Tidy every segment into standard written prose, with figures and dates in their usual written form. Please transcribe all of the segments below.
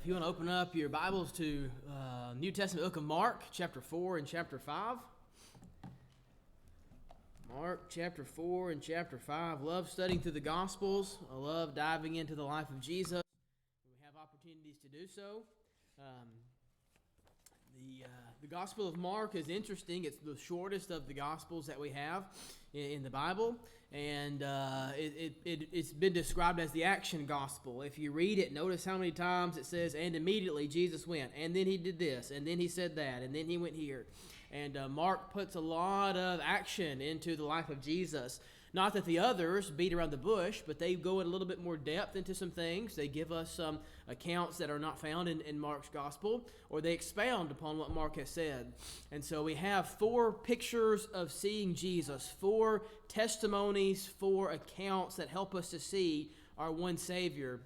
If you want to open up your Bibles to New Testament book of Mark, chapter 4 and chapter 5. Mark, chapter 4 and chapter 5. Love studying through the Gospels. I love diving into the life of Jesus. We have opportunities to do so. The Gospel of Mark is interesting. It's the shortest of the Gospels that we have in the Bible, and it's been described as the action gospel. If you read it, notice how many times it says, and immediately Jesus went, and then he did this, and then he said that, and then he went here. And Mark puts a lot of action into the life of Jesus. Not that the others beat around the bush, but they go in a little bit more depth into some things. They give us some accounts that are not found in Mark's gospel, or they expound upon what Mark has said. And so we have 4 pictures of seeing Jesus, 4 testimonies, 4 accounts that help us to see our one Savior.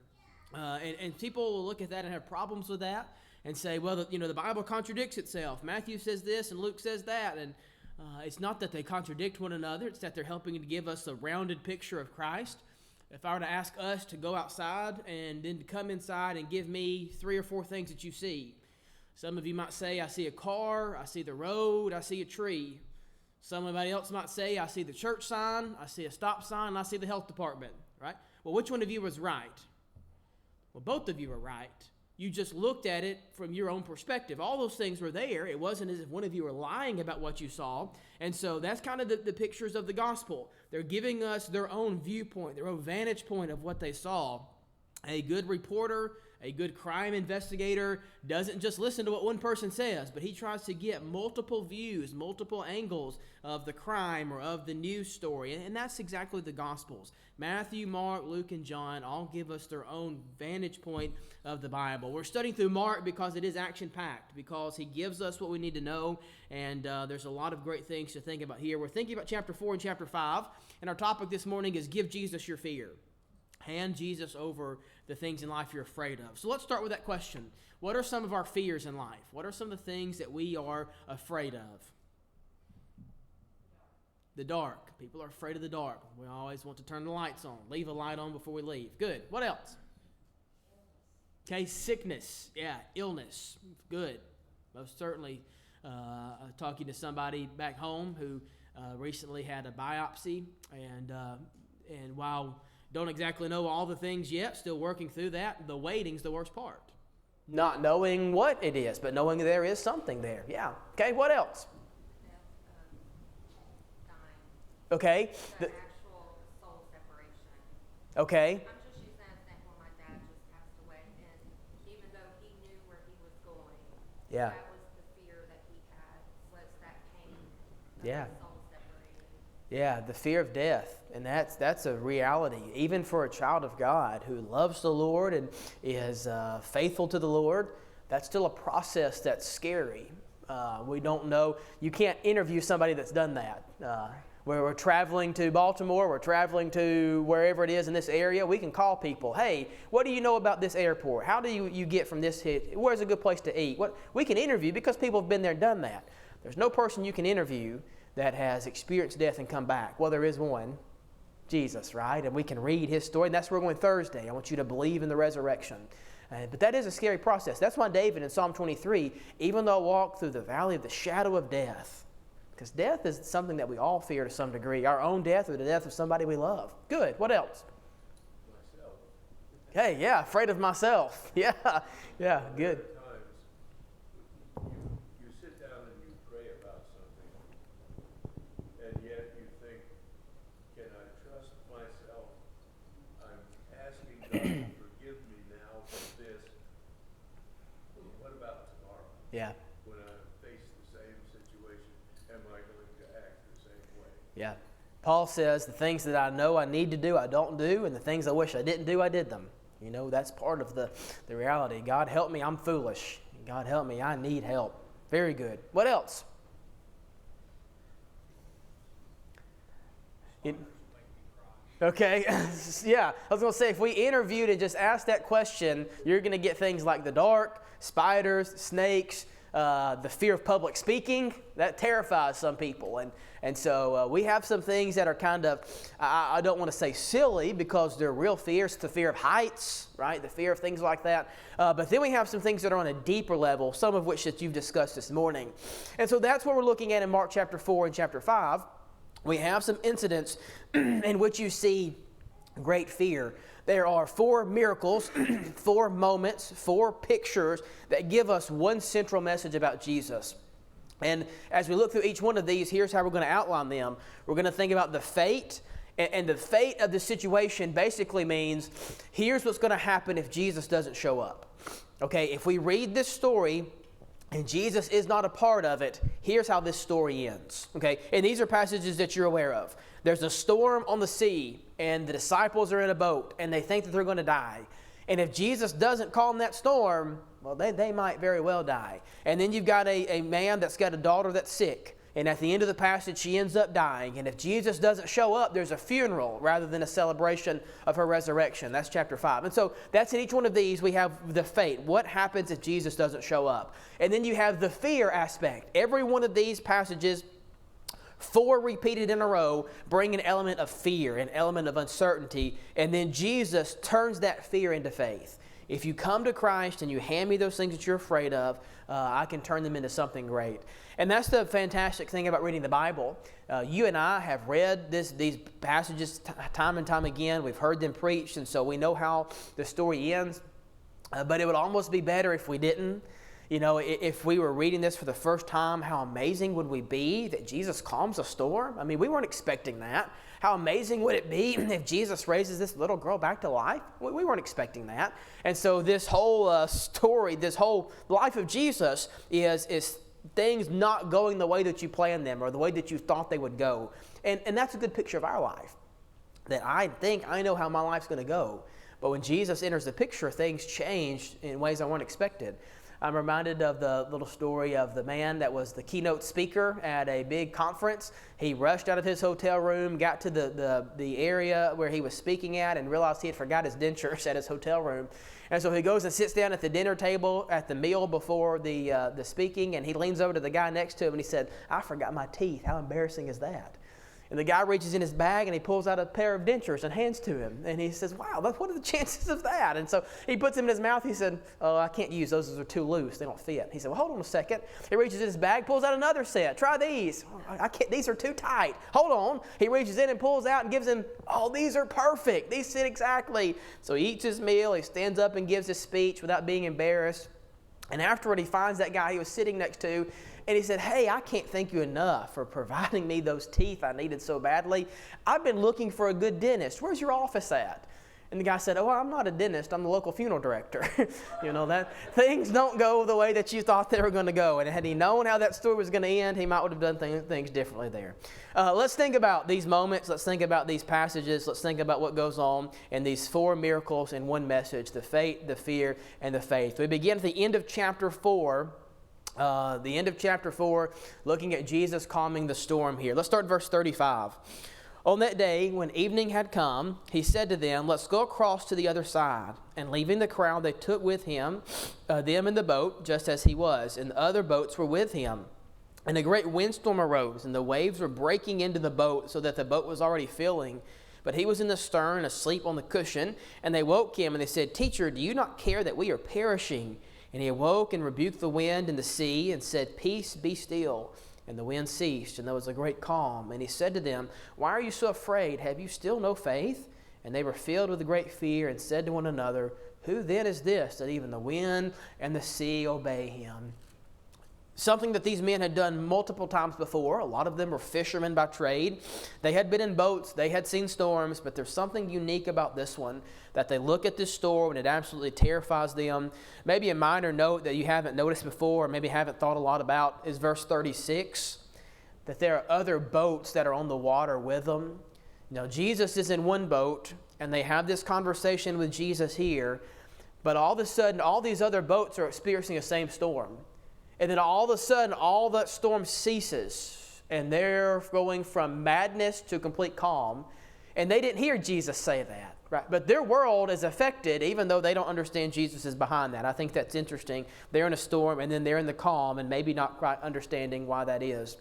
And people will look at that and have problems with that and say, well, the Bible contradicts itself. Matthew says this and Luke says that, and it's not that they contradict one another. It's that they're helping to give us a rounded picture of Christ. If I were to ask us to go outside and then to come inside and give me 3 or 4 things that you see, some of you might say, I see a car, I see the road, I see a tree. Somebody else might say, I see the church sign, I see a stop sign, and I see the health department, right? Well, which one of you was right? Well, both of you are right. You just looked at it from your own perspective. All those things were there. It wasn't as if one of you were lying about what you saw. And so that's kind of the pictures of the gospel. They're giving us their own viewpoint, their own vantage point of what they saw. A good reporter, a good crime investigator doesn't just listen to what one person says, but he tries to get multiple views, multiple angles of the crime or of the news story. And that's exactly the Gospels. Matthew, Mark, Luke, and John all give us their own vantage point of the Bible. We're studying through Mark because it is action-packed, because he gives us what we need to know, and there's a lot of great things to think about here. We're thinking about chapter 4 and chapter 5, and our topic this morning is Give Jesus Your Fear. Hand Jesus over the things in life you're afraid of. So let's start with that question. What are some of our fears in life? What are some of the things that we are afraid of? The dark. People are afraid of the dark. We always want to turn the lights on. Leave a light on before we leave. Good. What else? Okay, sickness. Yeah, illness. Good. Most certainly talking to somebody back home who recently had a biopsy, and while don't exactly know all the things yet, still working through that, the waiting's the worst part. Not knowing what it is, but knowing there is something there. Yeah. Okay, what else? Dying. Okay. The actual soul separation. Okay. I'm just using that example. My dad just passed away, and even though he knew where he was going, Yeah. that was the fear that he had, was that pain of Yeah. his soul separating. Yeah, the fear of death. And that's a reality, even for a child of God who loves the Lord and is faithful to the Lord. That's still a process that's scary. We don't know. You can't interview somebody that's done that. Where we're traveling to Baltimore, we're traveling to wherever it is in this area, we can call people. Hey, what do you know about this airport? How do you get from this hit? Where's a good place to eat? We can interview because people have been there and done that. There's no person you can interview that has experienced death and come back. Well, there is one. Jesus, right? And we can read his story, and that's where we're going Thursday. I want you to believe in the resurrection. But that is a scary process. That's why David in Psalm 23, even though I walk through the valley of the shadow of death, because death is something that we all fear to some degree, our own death or the death of somebody we love. Good. What else? Myself. Hey, yeah, afraid of myself. Yeah, good. You sit down and you pray about something, and yet you think, can I trust myself? I'm asking God to forgive me now for this. What about tomorrow? Yeah, When I face the same situation, am I going to act the same way? yeah. Paul says the things that I know I need to do, I don't do, and the things I wish I didn't do, I did them. You know, that's part of the reality. God help me, I'm foolish. God help me, I need help. Very good. What else? Okay, yeah. I was going to say, if we interviewed and just asked that question, you're going to get things like the dark, spiders, snakes, the fear of public speaking, that terrifies some people. And so we have some things that are kind of, I don't want to say silly because they're real fears. The fear of heights, right? The fear of things like that. But then we have some things that are on a deeper level, some of which that you've discussed this morning. And so that's what we're looking at in Mark chapter 4 and chapter 5. We have some incidents in which you see great fear. There are 4 miracles, 4 moments, 4 pictures that give us one central message about Jesus. And as we look through each one of these, here's how we're going to outline them. We're going to think about the fate, and the fate of the situation basically means here's what's going to happen if Jesus doesn't show up. Okay, if we read this story and Jesus is not a part of it, here's how this story ends. Okay, and these are passages that you're aware of. There's a storm on the sea, and the disciples are in a boat, and they think that they're going to die. And if Jesus doesn't calm that storm, well, they might very well die. And then you've got a man that's got a daughter that's sick. And at the end of the passage, she ends up dying. And if Jesus doesn't show up, there's a funeral rather than a celebration of her resurrection. That's chapter 5. And so that's in each one of these, we have the fate. What happens if Jesus doesn't show up? And then you have the fear aspect. Every one of these passages, 4 repeated in a row, bring an element of fear, an element of uncertainty. And then Jesus turns that fear into faith. If you come to Christ and you hand me those things that you're afraid of, I can turn them into something great. And that's the fantastic thing about reading the Bible. You and I have read these passages time and time again. We've heard them preached, and so we know how the story ends. But it would almost be better if we didn't. You know, if we were reading this for the first time, how amazing would we be that Jesus calms a storm? I mean, we weren't expecting that. How amazing would it be if Jesus raises this little girl back to life? We weren't expecting that. And so this whole story, this whole life of Jesus is things not going the way that you planned them or the way that you thought they would go. And that's a good picture of our life. That I think I know how my life's going to go. But when Jesus enters the picture, things change in ways I weren't expected. I'm reminded of the little story of the man that was the keynote speaker at a big conference. He rushed out of his hotel room, got to the area where he was speaking at, and realized he had forgot his dentures at his hotel room. And so he goes and sits down at the dinner table at the meal before the speaking, and he leans over to the guy next to him and he said, "I forgot my teeth. How embarrassing is that?" And the guy reaches in his bag and he pulls out a pair of dentures and hands to him. And he says, "Wow, what are the chances of that?" And so he puts them in his mouth. He said, "Oh, I can't use those. Those are too loose. They don't fit." He said, "Well, hold on a second." He reaches in his bag, pulls out another set. "Try these." "Oh, I can't. These are too tight." "Hold on." He reaches in and pulls out and gives him, "Oh, these are perfect. These fit exactly." So he eats his meal. He stands up and gives his speech without being embarrassed. And afterward, he finds that guy he was sitting next to. And he said, "Hey, I can't thank you enough for providing me those teeth I needed so badly. I've been looking for a good dentist. Where's your office at?" And the guy said, "Oh, I'm not a dentist. I'm the local funeral director." You know, that things don't go the way that you thought they were going to go. And had he known how that story was going to end, he might would have done things differently there. Let's think about these moments. Let's think about these passages. Let's think about what goes on in these 4 miracles in one message: the fate, the fear, and the faith. We begin at the end of chapter 4. The end of chapter 4, looking at Jesus calming the storm here. Let's start verse 35. "On that day, when evening had come, he said to them, 'Let's go across to the other side.' And leaving the crowd, they took with him them in the boat, just as he was, and the other boats were with him. And a great windstorm arose, and the waves were breaking into the boat, so that the boat was already filling. But he was in the stern, asleep on the cushion. And they woke him, and they said, 'Teacher, do you not care that we are perishing?' And he awoke and rebuked the wind and the sea and said, 'Peace, be still.' And the wind ceased, and there was a great calm. And he said to them, 'Why are you so afraid? Have you still no faith?' And they were filled with a great fear and said to one another, 'Who then is this, that even the wind and the sea obey him?'" Something that these men had done multiple times before. A lot of them were fishermen by trade. They had been in boats. They had seen storms. But there's something unique about this one, that they look at this storm and it absolutely terrifies them. Maybe a minor note that you haven't noticed before or maybe haven't thought a lot about is verse 36, that there are other boats that are on the water with them. Now, Jesus is in one boat, and they have this conversation with Jesus here. But all of a sudden, all these other boats are experiencing the same storm. And then all of a sudden, all that storm ceases, and they're going from madness to complete calm. And they didn't hear Jesus say that, Right, but their world is affected even though they don't understand Jesus is behind that. I think that's interesting. They're in a storm and then they're in the calm and maybe not quite understanding why that is.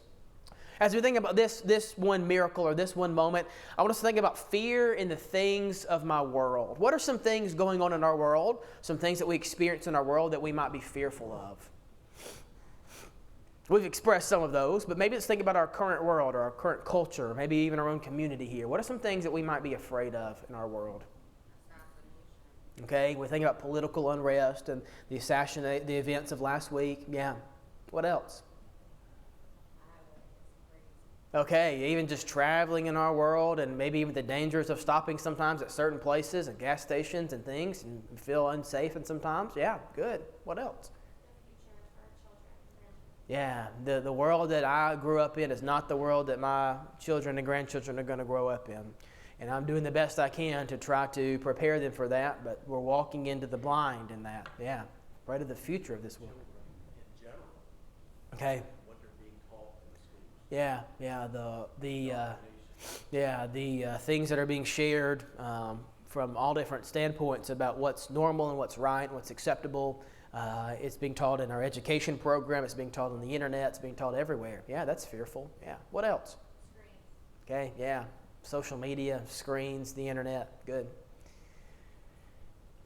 As we think about this one miracle or this one moment, I want us to think about fear in the things of my world. What are some things going on in our world, some things that we experience in our world that we might be fearful of? We've expressed some of those, but maybe let's think about our current world or our current culture, or maybe even our own community here. What are some things that we might be afraid of in our world? Assassination. Okay, we think about political unrest and the events of last week. Yeah. What else? Okay, even just traveling in our world and maybe even the dangers of stopping sometimes at certain places and gas stations and things and feel unsafe and sometimes. Yeah, good. What else? Yeah, the world that I grew up in is not the world that my children and grandchildren are going to grow up in. And I'm doing the best I can to try to prepare them for that, but we're walking into the blind in that. Yeah, right of the future of this world. In general. Okay. What they're being taught in the schools. The things that are being shared from all different standpoints about what's normal and what's right and what's acceptable. It's being taught in our education program. It's being taught on the internet. It's being taught everywhere. Yeah, that's fearful. Yeah. What else? Screens. Okay, yeah. Social media, screens, the internet. Good.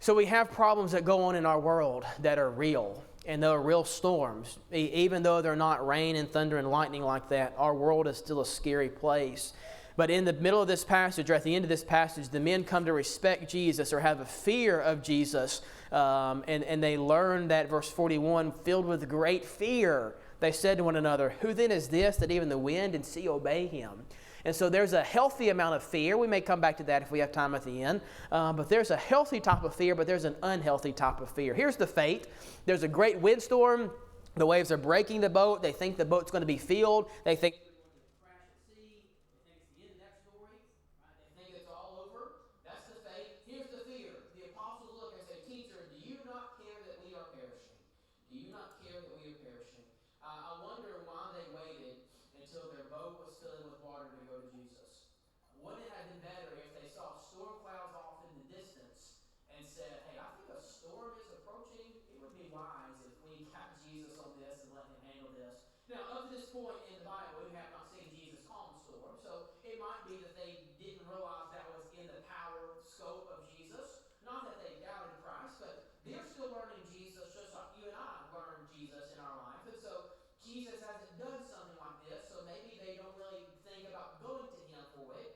So we have problems that go on in our world that are real, and they're real storms. Even though they're not rain and thunder and lightning like that, our world is still a scary place. But in the middle of this passage, or at the end of this passage, the men come to respect Jesus or have a fear of Jesus. And they learn that, verse 41, filled with great fear, they said to one another, "Who then is this that even the wind and sea obey him?" And so there's a healthy amount of fear. We may come back to that if we have time at the end. But there's a healthy type of fear, but there's an unhealthy type of fear. Here's the fate. There's a great windstorm. The waves are breaking the boat. They think the boat's going to be filled. They think it's going to crash at sea. They think it's the end of that story. Right? They think it's all over. That's the fate. Here's the fear. The apostles look and say, "Teacher, do you not care that we are perishing? Do you not care that we are perishing?" I wonder why they waited until their boat was filling with water to go to Jesus. Wouldn't it have been better if they saw storm clouds off in the distance and said, "Hey, I think a storm is approaching. It would be wise if we got Jesus on this and let him handle this." Now, up to this point in the Bible, we have not seen Jesus calm a storm, so it might be that they didn't realize that was in the power scope of Jesus. Not that they doubted Christ, but they're still learning Jesus just like you and I learned Jesus in our life. And so Jesus hasn't done something like this, so maybe they don't really think about going to him for it.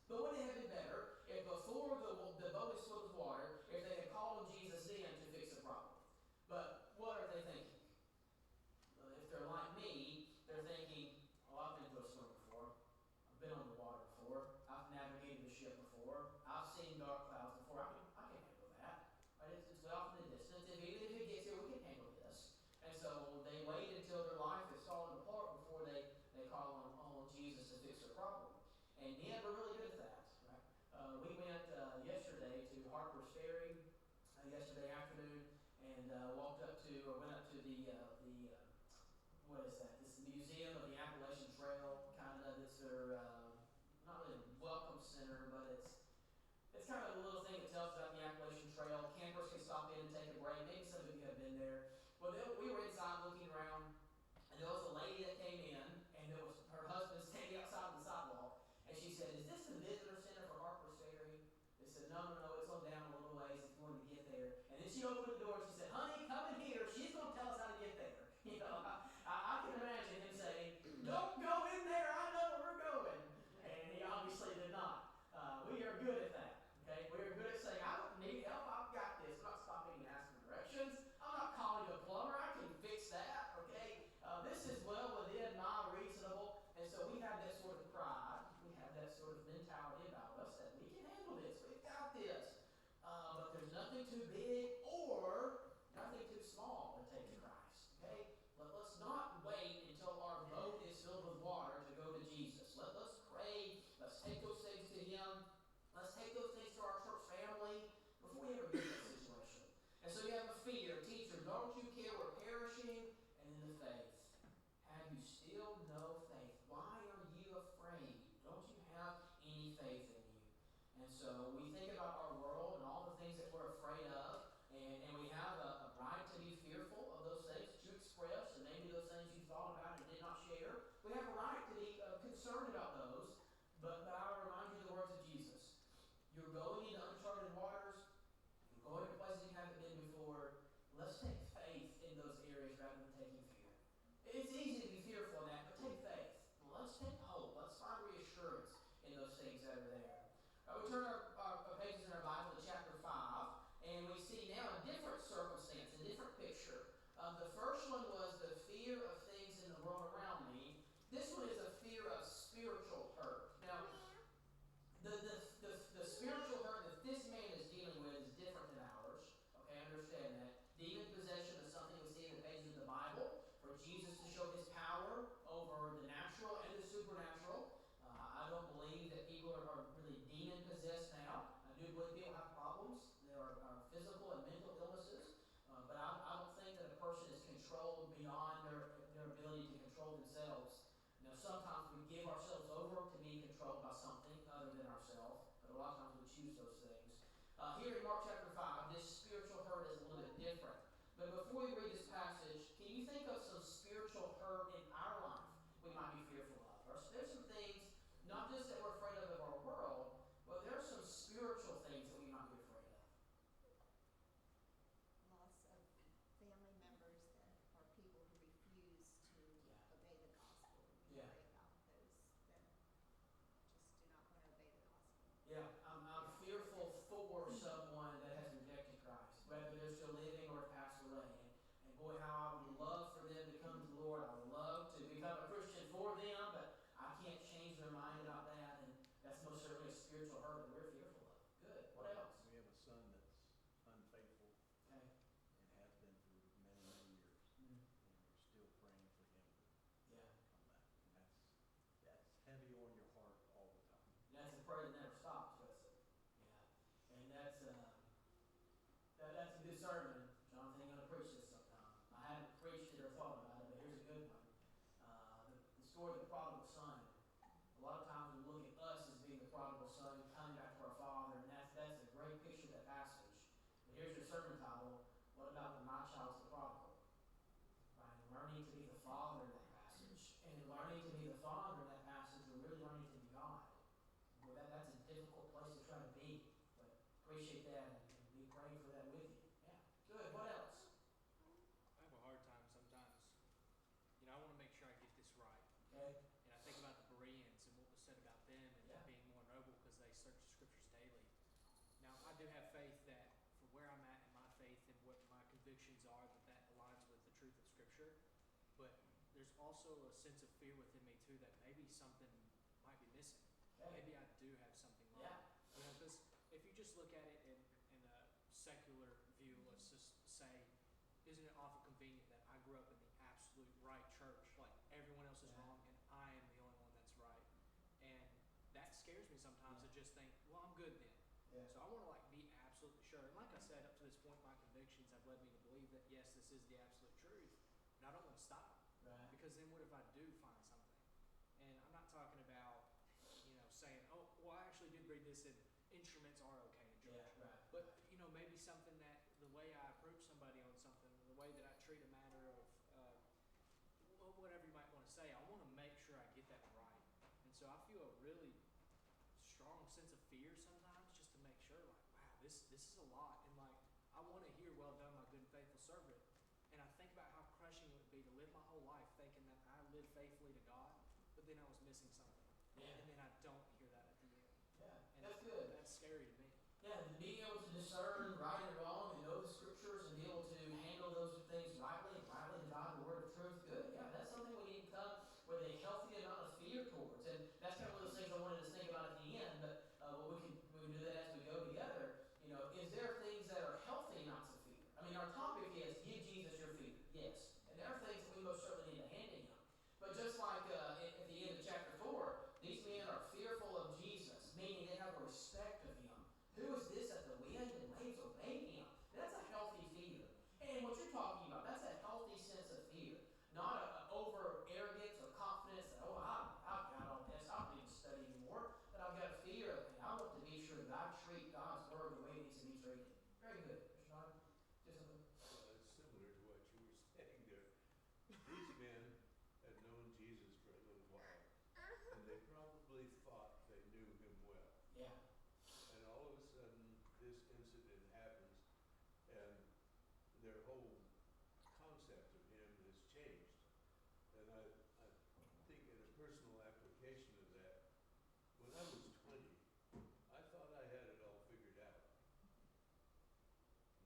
But wouldn't it have been better if before the boat was filled with water, if they had called on Jesus then to fix the problem? But what are they thinking? If they're like me, they're thinking, "Oh, I've been through a storm before. I've been on the water before. I've navigated the ship before. I've seen dark clouds before. I can handle that. Right? It's way off in the distance. Even if it gets here, we can handle this." And so they wait until their life is falling apart before they call on Jesus to fix their problem. And men were really good at that. Right? We went yesterday to Harper's Ferry yesterday afternoon and went up to the what is that? This Museum of the Appalachian Trail, kind of. It's their not really a welcome center, but it's kind of a little thing that tells us about the Appalachian Trail. Campers can stop in and take a break. Maybe some of you have been there. Well, we were inside looking around, and there was a lady that came in, and there was her husband standing outside on the sidewalk, and she said, "Is this the visitor center for Harper's Ferry?" They said, no, it's on down a little ways if you want to get there. And then she opened the door and she said, "Honey, come in here. She's going to tell us how to get there." You know, I can imagine him saying, "Don't go in there. I know where we're going." And he obviously did not. We are good at that. Okay, we are The first one was the fear of things in the world around me. This one is a fear of spiritual hurt. Now, the spiritual hurt that this man is dealing with is different than ours. Okay, understand that. Demon possession is something we see in the pages of the Bible for Jesus to show his power over the natural and the supernatural. I don't believe that people are really demon possessed now. I do believe people have problems. There are physical and mental illnesses. But I don't think that a person is controlled beyond their ability to control themselves. Now, sometimes we give ourselves over to being controlled by something other than ourselves, but a lot of times we choose those things. Here in Mark chapter 5, this spiritual hurt is a little bit different. But before we read this passage, can you think of some spiritual hurt in our life we might be fearful of? There's some things, not just that we're afraid of in our world, but there are some spiritual things that we might be afraid of. Loss of family members that are people who refuse to obey the gospel. We Yeah. worry about those that just do not want to obey the gospel. Yeah, I'm fearful for someone that has rejected Christ, whether they're still living or passed away. And boy, how I would love for them to come to the Lord. I would love to become a Christian for them, but I can't change their mind about that. And that's most certainly a spiritual hurt that we're fearful of. Good. What else? We have a son that's unfaithful Okay. and has been for many, many years. Mm. And we're still praying for him to Yeah. come back. And that's heavy on your heart all the time. That's a prayer that never stops, does it? Yeah. And that's a good sermon. Jonathan, I'm going to preach this sometime. I haven't preached it or thought about it, but here's a good one. The story of the prodigal son. A lot of times we look at us as being the prodigal son, coming back to our father, and that's a great picture of that passage. But here's your sermon title. What about when my child's the prodigal? Right? Learning to be the father in that passage. And in learning to be the father in that passage, we're really learning to be God. Well, that's a difficult place to try to be. But appreciate that and be praying for that with you. Yeah. Good. What else? I have a hard time sometimes. You know, I want to make sure I get this right. Okay. And I think about the Bereans and what was said about them and Yeah. being more noble because they search the scriptures daily. Now, I do have faith that for where I'm at in my faith and what my convictions are, that aligns with the truth of scripture. But there's also a sense of fear within me too that maybe something might be missing. Okay. Maybe I do have something wrong. Yeah. You know, because if you just look at it in a secular view, let's just say, isn't it awful convenient that I grew up in the absolute right church, like everyone else is Yeah. wrong and I am the only one that's right? And that scares me sometimes Yeah. to just think, well, I'm good then. Yeah. So I want to be absolutely sure. And like I said, up to this point, my convictions have led me to believe that yes, this is the absolute truth. And I don't want to stop. Right. Because then what if I do find something? And I'm not talking about, saying, oh, well, I actually did read this and instruments are okay in church. Yeah. Right. But, maybe something that the way I approach somebody on something, the way that I treat a matter of whatever you might want to say, I want to make sure I get that right. And so I feel a really strong sense of fear sometimes just to make sure, like, wow, this is a lot. And, like, I want to hear, well done, my good and faithful servant. And I think about how crushing it would be to live my whole life thinking that I lived faithfully to God, but then I was missing something. Yeah. And then I don't hear that at the end. Yeah. And That's good. That's scary to me. Yeah, and being able to discern right and wrong and know the scriptures and be able to handle those things rightly divide the word of truth. Good. Yeah, that's something we need to come with a healthy amount of fear towards. And that's kind of one of those things I wanted to think about at the end, but we can do that as we go together. Is there things that are healthy amounts of fear? I mean, our topic is give Jesus your fear. Yes. And there are things that we most certainly need to hand to him. But just like at the end of chapter 4, these men are fearful of Jesus, meaning they have a respect of him. Who is this that the wind and waves obey him? That's a healthy fear. And what you're talking about, that's a healthy sense of fear. Not an over arrogance or confidence that, I've got all this, I don't need to study anymore. But I've got a fear of, I want to be sure that I treat God's word the way it needs to be treated. Very good. Mr. Donovan, just a little. Well, it's similar to what you were saying there. These men had known Jesus for a little while, and they probably thought they knew him well. Yeah. And all of a sudden, this incident happens, and their whole concept of him has changed. And I think in a personal application of that, when I was 20, I thought I had it all figured out.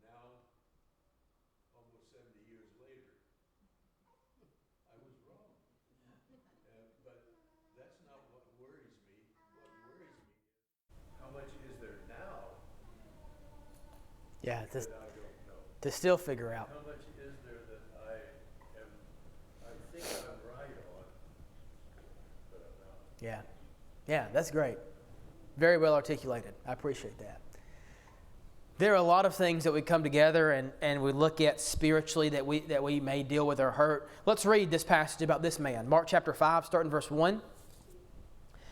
Now, almost 70 years later, Yeah, that I don't know. to still figure out. How much is there that I think I'm right on, but I'm not. Yeah. Yeah, that's great. Very well articulated. I appreciate that. There are a lot of things that we come together and we look at spiritually that we may deal with or hurt. Let's read this passage about this man. Mark chapter 5, starting verse 1.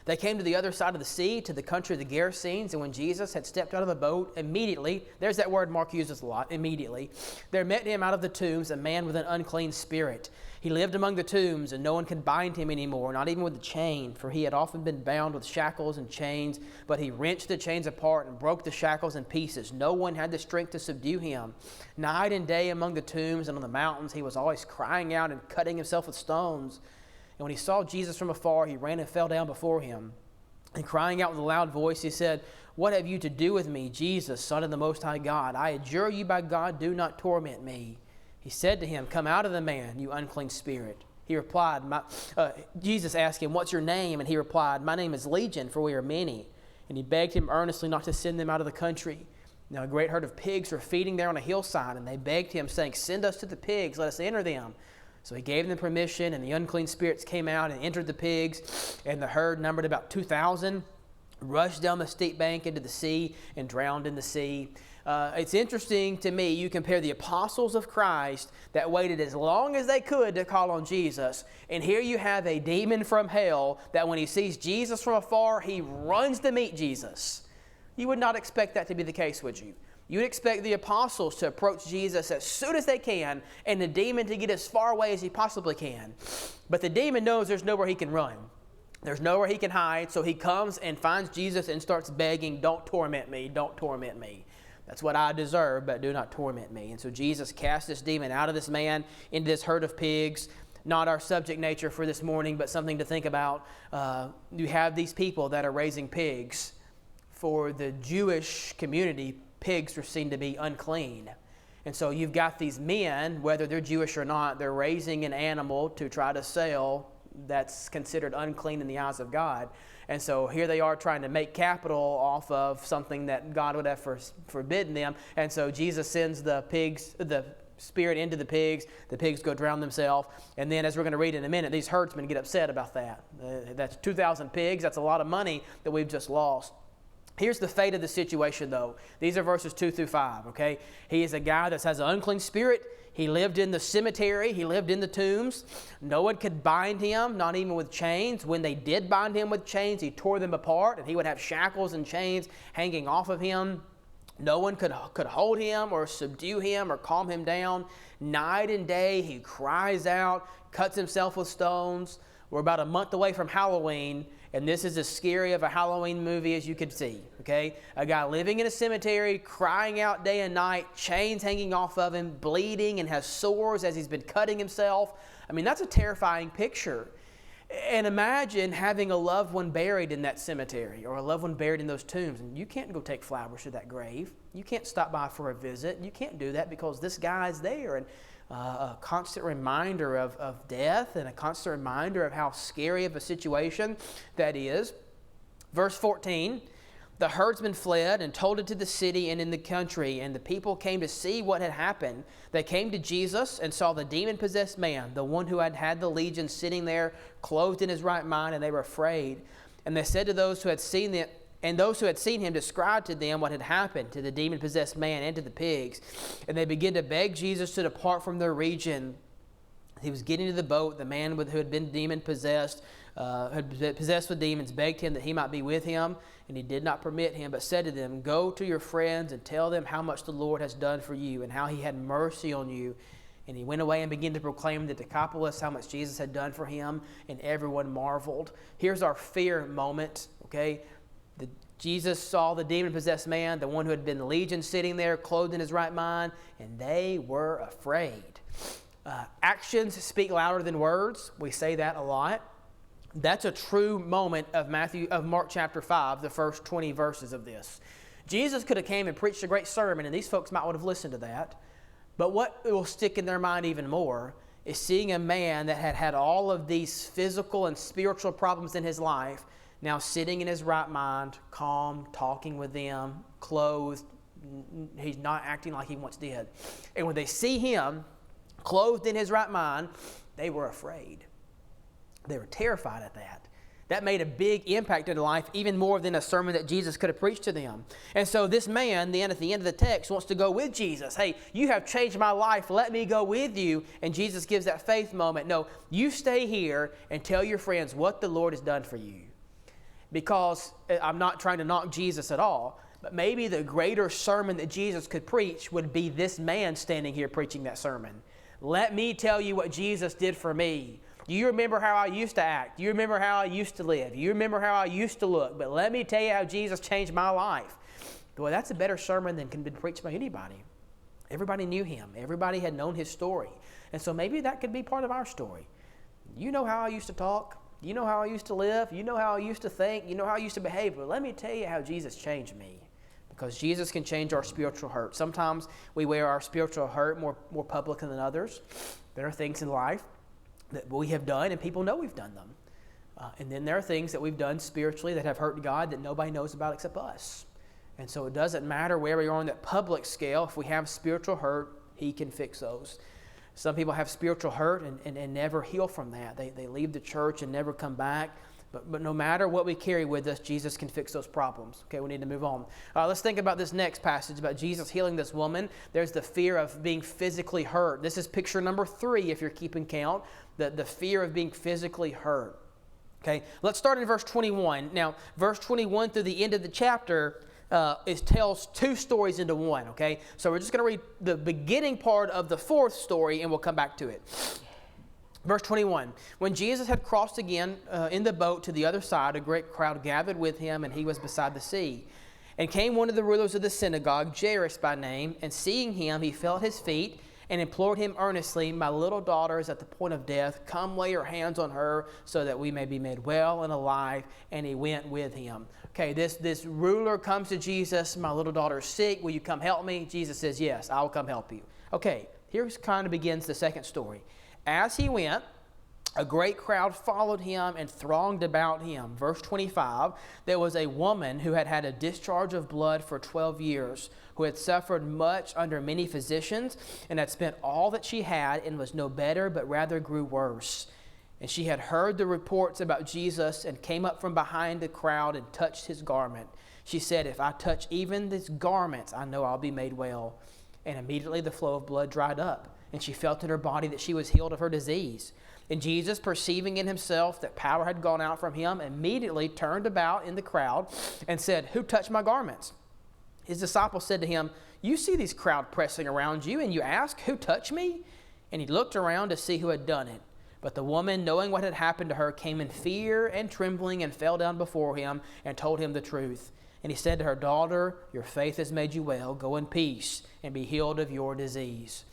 They came to the other side of the sea, to the country of the Gerasenes, and when Jesus had stepped out of the boat, immediately, there's that word Mark uses a lot, immediately, there met him out of the tombs a man with an unclean spirit. He lived among the tombs, and no one could bind him anymore, not even with a chain, for he had often been bound with shackles and chains, but he wrenched the chains apart and broke the shackles in pieces. No one had the strength to subdue him. Night and day among the tombs and on the mountains, he was always crying out and cutting himself with stones. And when he saw Jesus from afar, he ran and fell down before him. And crying out with a loud voice, he said, "What have you to do with me, Jesus, Son of the Most High God? I adjure you by God, do not torment me." He said to him, "Come out of the man, you unclean spirit." He replied, Jesus asked him, "What's your name?" And he replied, "My name is Legion, for we are many." And he begged him earnestly not to send them out of the country. Now a great herd of pigs were feeding there on a hillside, and they begged him, saying, "Send us to the pigs, let us enter them." So he gave them permission, and the unclean spirits came out and entered the pigs, and the herd numbered about 2,000, rushed down the steep bank into the sea and drowned in the sea. It's interesting to me, you compare the apostles of Christ that waited as long as they could to call on Jesus, and here you have a demon from hell that when he sees Jesus from afar, he runs to meet Jesus. You would not expect that to be the case, would you? You would expect the apostles to approach Jesus as soon as they can and the demon to get as far away as he possibly can. But the demon knows there's nowhere he can run. There's nowhere he can hide, so he comes and finds Jesus and starts begging, "Don't torment me, don't torment me. That's what I deserve, but do not torment me." And so Jesus cast this demon out of this man into this herd of pigs. Not our subject nature for this morning, but something to think about. You have these people that are raising pigs. For the Jewish community, pigs were seen to be unclean. And so you've got these men, whether they're Jewish or not, they're raising an animal to try to sell that's considered unclean in the eyes of God. And so here they are trying to make capital off of something that God would have forbidden them. And so Jesus sends the spirit into the pigs go drown themselves. And then, as we're going to read in a minute, these herdsmen get upset about that. That's 2,000 pigs. That's a lot of money that we've just lost. Here's the fate of the situation, though. These are verses 2 through 5, okay? He is a guy that has an unclean spirit. He lived in the cemetery. He lived in the tombs. No one could bind him, not even with chains. When they did bind him with chains, he tore them apart, and he would have shackles and chains hanging off of him. No one could hold him or subdue him or calm him down. Night and day, he cries out, cuts himself with stones. We're about a month away from Halloween, and this is as scary of a Halloween movie as you could see, okay? A guy living in a cemetery, crying out day and night, chains hanging off of him, bleeding and has sores as he's been cutting himself. I mean, that's a terrifying picture. And imagine having a loved one buried in that cemetery or a loved one buried in those tombs, and you can't go take flowers to that grave. You can't stop by for a visit. You can't do that because this guy's there. And a constant reminder of death and a constant reminder of how scary of a situation that is. Verse 14, the herdsmen fled and told it to the city and in the country, and the people came to see what had happened. They came to Jesus and saw the demon-possessed man, the one who had had the legion, sitting there, clothed in his right mind, and they were afraid. And they said to those who had seen it, and those who had seen him described to them what had happened to the demon-possessed man and to the pigs. And they began to beg Jesus to depart from their region. He was getting to the boat. The man who had been demon-possessed, had been possessed with demons, begged him that he might be with him. And he did not permit him, but said to them, "Go to your friends and tell them how much the Lord has done for you and how he had mercy on you." And he went away and began to proclaim in the Decapolis how much Jesus had done for him, and everyone marveled. Here's our fear moment, okay? Jesus saw the demon-possessed man, the one who had been the legion, sitting there, clothed in his right mind, and they were afraid. Actions speak louder than words. We say that a lot. That's a true moment of Mark chapter 5, the first 20 verses of this. Jesus could have came and preached a great sermon, and these folks might would have listened to that. But what will stick in their mind even more is seeing a man that had had all of these physical and spiritual problems in his life, now sitting in his right mind, calm, talking with them, clothed, He's not acting like he once did. And when they see him clothed in his right mind, they were afraid. They were terrified at that. That made a big impact in their life, even more than a sermon that Jesus could have preached to them. And so this man, then at the end of the text, wants to go with Jesus. Hey, you have changed my life. Let me go with you. And Jesus gives that faith moment. No, you stay here and tell your friends what the Lord has done for you. Because I'm not trying to knock Jesus at all, but maybe the greater sermon that Jesus could preach would be this man standing here preaching that sermon. Let me tell you what Jesus did for me. You remember how I used to act. You remember how I used to live. You remember how I used to look. But let me tell you how Jesus changed my life. Boy, that's a better sermon than can be preached by anybody. Everybody knew him. Everybody had known his story. And so maybe that could be part of our story. You know how I used to talk. You know how I used to live. You know how I used to think. You know how I used to behave. But let me tell you how Jesus changed me. Because Jesus can change our spiritual hurt. Sometimes we wear our spiritual hurt more public than others. There are things in life that we have done and people know we've done them. And then there are things that we've done spiritually that have hurt God that nobody knows about except us. And so it doesn't matter where we are on that public scale. If we have spiritual hurt, he can fix those. Some people have spiritual hurt and never heal from that. They leave the church and never come back. But no matter what we carry with us, Jesus can fix those problems. Okay, we need to move on. Let's think about this next passage about Jesus healing this woman. There's the fear of being physically hurt. This is picture number 3 if you're keeping count, the fear of being physically hurt. Okay, let's start in verse 21. Now, verse 21 through the end of the chapter it tells 2 stories into one. Okay, so we're just going to read the beginning part of the 4th story and we'll come back to it. Verse 21, when Jesus had crossed again in the boat to the other side, a great crowd gathered with him, and he was beside the sea. And came one of the rulers of the synagogue, Jairus by name, and seeing him, he fell at his feet and implored him earnestly, my little daughter is at the point of death. Come lay your hands on her so that we may be made well and alive. And he went with him. Okay, this ruler comes to Jesus, my little daughter is sick. Will you come help me? Jesus says, yes, I will come help you. Okay, here's kind of begins the second story. As he went, a great crowd followed him and thronged about him. Verse 25, there was a woman who had had a discharge of blood for 12 years, who had suffered much under many physicians, and had spent all that she had, and was no better, but rather grew worse. And she had heard the reports about Jesus, and came up from behind the crowd and touched his garment. She said, if I touch even his garments, I know I'll be made well. And immediately the flow of blood dried up. And she felt in her body that she was healed of her disease. And Jesus, perceiving in himself that power had gone out from him, immediately turned about in the crowd and said, who touched my garments? His disciples said to him, you see these crowd pressing around you, and you ask, who touched me? And he looked around to see who had done it. But the woman, knowing what had happened to her, came in fear and trembling and fell down before him and told him the truth. And he said to her, daughter, your faith has made you well. Go in peace and be healed of your disease.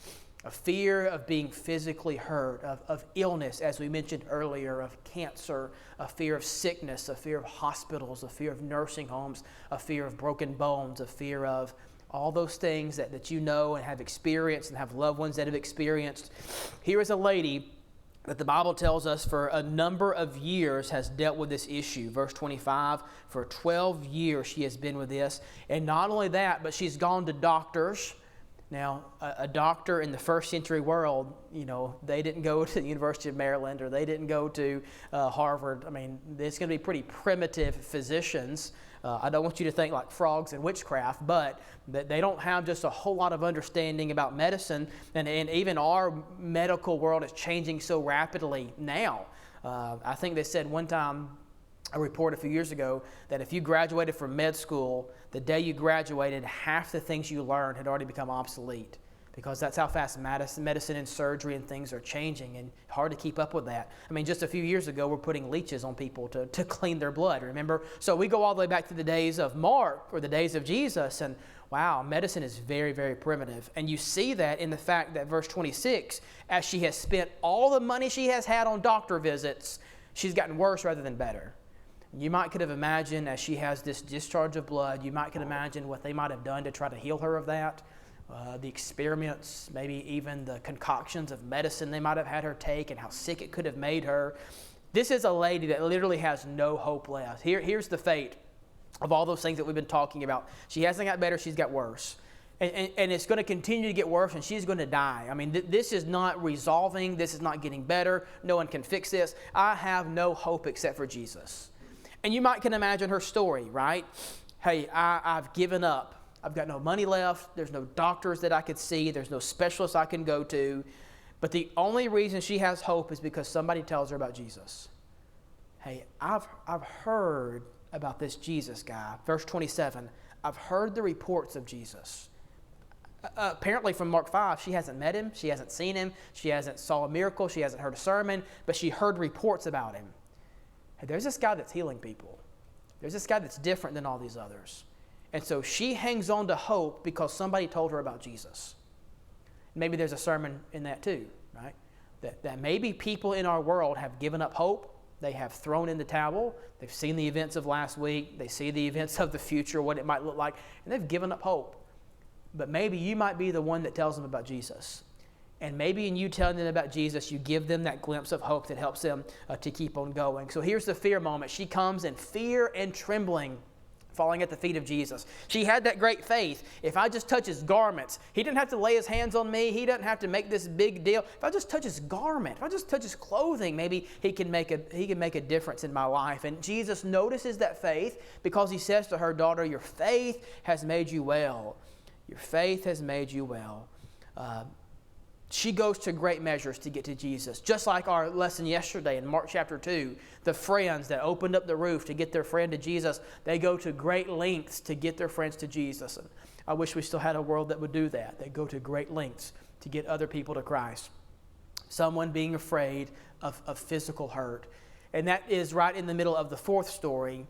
A fear of being physically hurt, of illness, as we mentioned earlier, of cancer, a fear of sickness, a fear of hospitals, a fear of nursing homes, a fear of broken bones, a fear of all those things that you know and have experienced and have loved ones that have experienced. Here is a lady that the Bible tells us for a number of years has dealt with this issue. Verse 25, for 12 years she has been with this. And not only that, but she's gone to doctors. Now, a doctor in the first century world, you know, they didn't go to the University of Maryland or they didn't go to Harvard. I mean, it's going to be pretty primitive physicians. I don't want you to think like frogs and witchcraft, but they don't have just a whole lot of understanding about medicine. And even our medical world is changing so rapidly now. I think they said one time, a report a few years ago, that if you graduated from med school, the day you graduated, half the things you learned had already become obsolete, because that's how fast medicine and surgery and things are changing, and hard to keep up with that. I mean, just a few years ago, we're putting leeches on people to clean their blood, remember? So we go all the way back to the days of Mark or the days of Jesus, and wow, medicine is very, very primitive. And you see that in the fact that verse 26, as she has spent all the money she has had on doctor visits, she's gotten worse rather than better. You might could have imagined, as she has this discharge of blood, you might could imagine what they might have done to try to heal her of that. The experiments, maybe even the concoctions of medicine they might have had her take, and how sick it could have made her. This is a lady that literally has no hope left. Here's the fate of all those things that we've been talking about. She hasn't got better, she's got worse. And it's going to continue to get worse, and she's going to die. I mean, this is not resolving. This is not getting better. No one can fix this. I have no hope except for Jesus. And you can imagine her story, right? Hey, I've given up. I've got no money left. There's no doctors that I could see. There's no specialists I can go to. But the only reason she has hope is because somebody tells her about Jesus. Hey, I've heard about this Jesus guy. Verse 27, I've heard the reports of Jesus. Apparently from Mark 5, she hasn't met him. She hasn't seen him. She hasn't saw a miracle. She hasn't heard a sermon. But she heard reports about him. Hey, there's this guy that's healing people. There's this guy that's different than all these others. And so she hangs on to hope because somebody told her about Jesus. Maybe there's a sermon in that too, right? That maybe people in our world have given up hope. They have thrown in the towel. They've seen the events of last week. They see the events of the future, what it might look like, and they've given up hope. But maybe you might be the one that tells them about Jesus. And maybe in you telling them about Jesus, you give them that glimpse of hope that helps them to keep on going. So here's the fear moment. She comes in fear and trembling, falling at the feet of Jesus. She had that great faith. If I just touch his garments, he didn't have to lay his hands on me. He doesn't have to make this big deal. If I just touch his garment, if I just touch his clothing, maybe he can make a difference in my life. And Jesus notices that faith because he says to her, daughter, your faith has made you well. Your faith has made you well. She goes to great measures to get to Jesus. Just like our lesson yesterday in Mark chapter 2, the friends that opened up the roof to get their friend to Jesus, they go to great lengths to get their friends to Jesus. And I wish we still had a world that would do that. They go to great lengths to get other people to Christ. Someone being afraid of physical hurt. And that is right in the middle of the fourth story,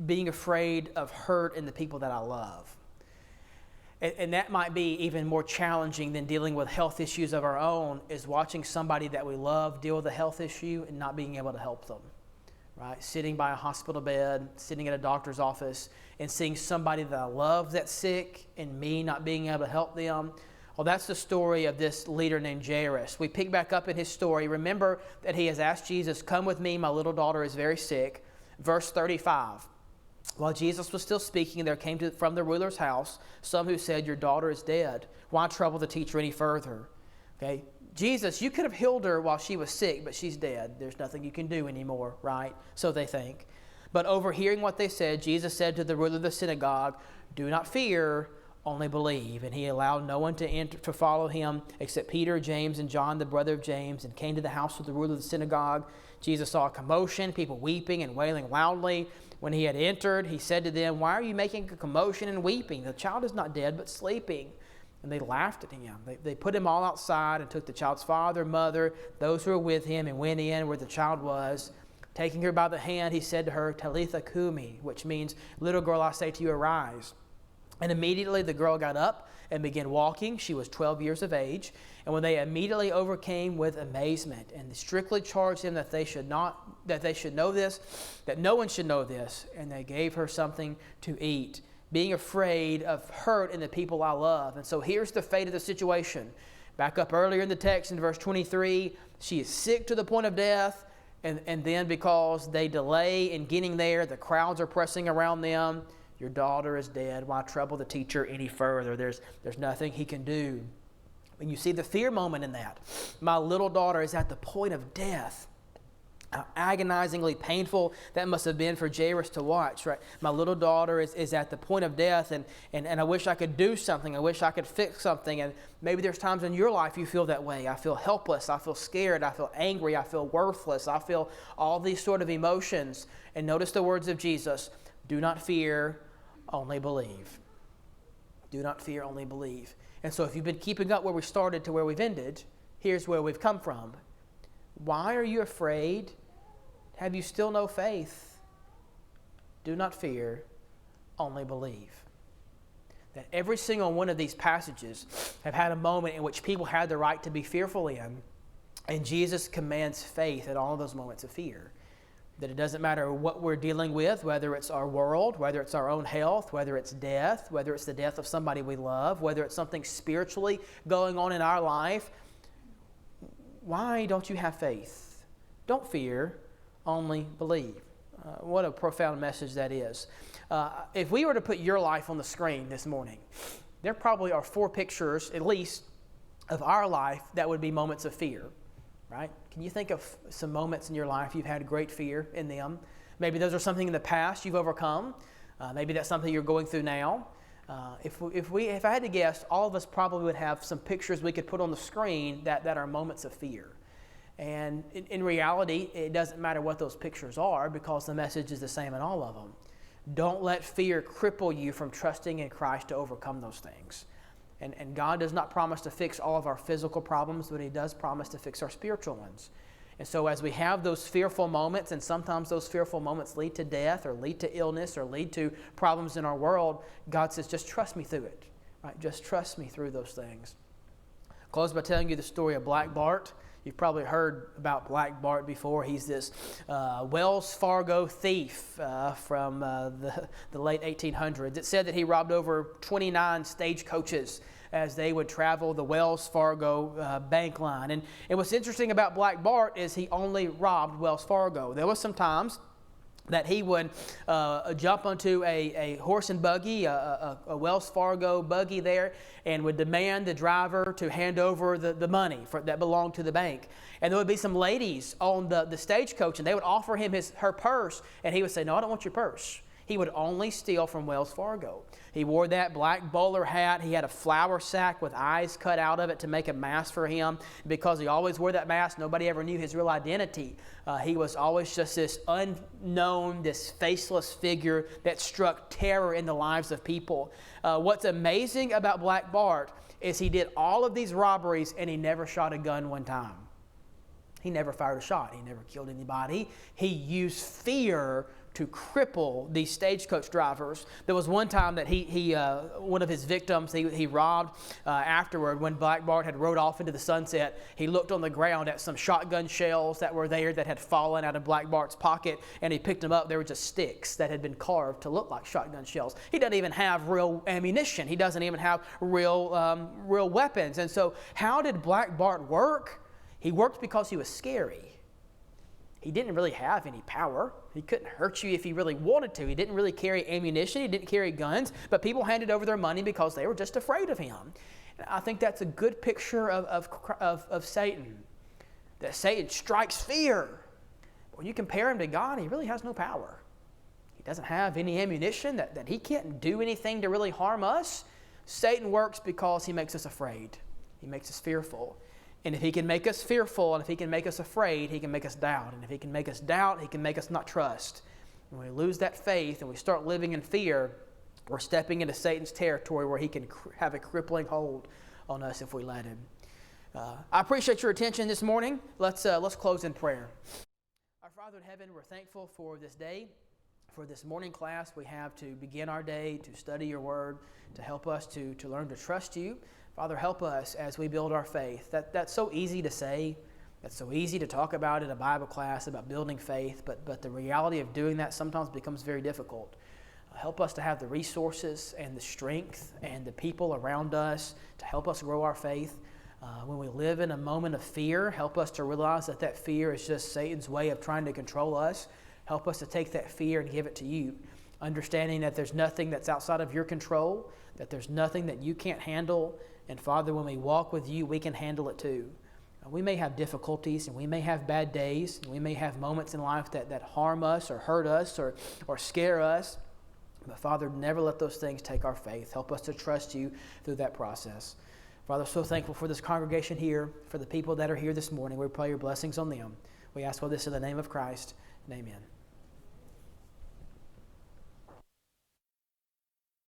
being afraid of hurt in the people that I love. And that might be even more challenging than dealing with health issues of our own, is watching somebody that we love deal with a health issue and not being able to help them, right? Sitting by a hospital bed, sitting at a doctor's office, and seeing somebody that I love that's sick and me not being able to help them. Well, that's the story of this leader named Jairus. We pick back up in his story. Remember that he has asked Jesus, come with me, my little daughter is very sick. Verse 35. While Jesus was still speaking, there came from the ruler's house some who said, your daughter is dead. Why trouble the teacher any further? Okay, Jesus, you could have healed her while she was sick, but she's dead. There's nothing you can do anymore, right? So they think. But overhearing what they said, Jesus said to the ruler of the synagogue, do not fear, only believe. And he allowed no one to follow him except Peter, James, and John, the brother of James, and came to the house of the ruler of the synagogue. Jesus saw a commotion, people weeping and wailing loudly. When he had entered, he said to them, why are you making a commotion and weeping? The child is not dead, but sleeping. And they laughed at him. They put him all outside and took the child's father, mother, those who were with him, and went in where the child was. Taking her by the hand, he said to her, Talitha Kumi, which means, little girl, I say to you, arise. And immediately the girl got up and began walking. She was 12 years of age. And when they immediately overcame with amazement and strictly charged him that they should know this, that no one should know this, and they gave her something to eat, being afraid of hurt in the people I love. And so here's the fate of the situation. Back up earlier in the text in verse 23, she is sick to the point of death, and then because they delay in getting there, the crowds are pressing around them. Your daughter is dead. Why trouble the teacher any further? There's nothing he can do. And you see the fear moment in that. My little daughter is at the point of death. How agonizingly painful that must have been for Jairus to watch, right? My little daughter is at the point of death, and I wish I could do something. I wish I could fix something. And maybe there's times in your life you feel that way. I feel helpless. I feel scared. I feel angry. I feel worthless. I feel all these sort of emotions. And notice the words of Jesus, do not fear, only believe. Do not fear, only believe. And so if you've been keeping up where we started to where we've ended, here's where we've come from. Why are you afraid? Have you still no faith? Do not fear, only believe. That every single one of these passages have had a moment in which people had the right to be fearful in, and Jesus commands faith at all of those moments of fear. That it doesn't matter what we're dealing with, whether it's our world, whether it's our own health, whether it's death, whether it's the death of somebody we love, whether it's something spiritually going on in our life. Why don't you have faith? Don't fear, only believe. What a profound message that is. If we were to put your life on the screen this morning, there probably are 4 pictures, at least, of our life that would be moments of fear, right? Can you think of some moments in your life you've had great fear in them? Maybe those are something in the past you've overcome. Maybe that's something you're going through now. If I had to guess, all of us probably would have some pictures we could put on the screen that are moments of fear. And in reality, it doesn't matter what those pictures are because the message is the same in all of them. Don't let fear cripple you from trusting in Christ to overcome those things. And God does not promise to fix all of our physical problems, but He does promise to fix our spiritual ones. And so as we have those fearful moments, and sometimes those fearful moments lead to death or lead to illness or lead to problems in our world, God says, just trust me through it. Right? Just trust me through those things. I'll close by telling you the story of Black Bart. You've probably heard about Black Bart before. He's this Wells Fargo thief from the late 1800s. It said that he robbed over 29 stagecoaches as they would travel the Wells Fargo bank line. And what's interesting about Black Bart is he only robbed Wells Fargo. There was some times that he would jump onto a horse and buggy, a Wells Fargo buggy there, and would demand the driver to hand over the money that belonged to the bank. And there would be some ladies on the stagecoach, and they would offer him her purse, and he would say, no, I don't want your purse. He would only steal from Wells Fargo. He wore that black bowler hat. He had a flour sack with eyes cut out of it to make a mask for him. Because he always wore that mask, nobody ever knew his real identity. He was always just this unknown, this faceless figure that struck terror in the lives of people. What's amazing about Black Bart is he did all of these robberies and he never shot a gun one time. He never fired a shot. He never killed anybody. He used fear to cripple these stagecoach drivers. There was one time that one of his victims he robbed afterward. When Black Bart had rode off into the sunset, he looked on the ground at some shotgun shells that were there that had fallen out of Black Bart's pocket, and he picked them up. They were just sticks that had been carved to look like shotgun shells. He doesn't even have real ammunition. He doesn't even have real weapons. And so how did Black Bart work? He worked because he was scary. He didn't really have any power. He couldn't hurt you if he really wanted to. He didn't really carry ammunition. He didn't carry guns. But people handed over their money because they were just afraid of him. And I think that's a good picture of Satan. That Satan strikes fear. When you compare him to God, he really has no power. He doesn't have any ammunition, that he can't do anything to really harm us. Satan works because he makes us afraid. He makes us fearful. And if he can make us fearful, and if he can make us afraid, he can make us doubt. And if he can make us doubt, he can make us not trust. When we lose that faith and we start living in fear, we're stepping into Satan's territory where he can have a crippling hold on us if we let him. I appreciate your attention this morning. Let's close in prayer. Our Father in heaven, we're thankful for this day, for this morning class we have to begin our day, to study your word, to help us to learn to trust you. Father, help us as we build our faith. That's so easy to say. That's so easy to talk about in a Bible class, about building faith, but the reality of doing that sometimes becomes very difficult. Help us to have the resources and the strength and the people around us to help us grow our faith. When we live in a moment of fear, help us to realize that fear is just Satan's way of trying to control us. Help us to take that fear and give it to you, understanding that there's nothing that's outside of your control, that there's nothing that you can't handle. And Father, when we walk with you, we can handle it too. We may have difficulties and we may have bad days. And we may have moments in life that harm us or hurt us or scare us. But Father, never let those things take our faith. Help us to trust you through that process. Father, so thankful for this congregation here, for the people that are here this morning. We pray your blessings on them. We ask all this in the name of Christ, and amen.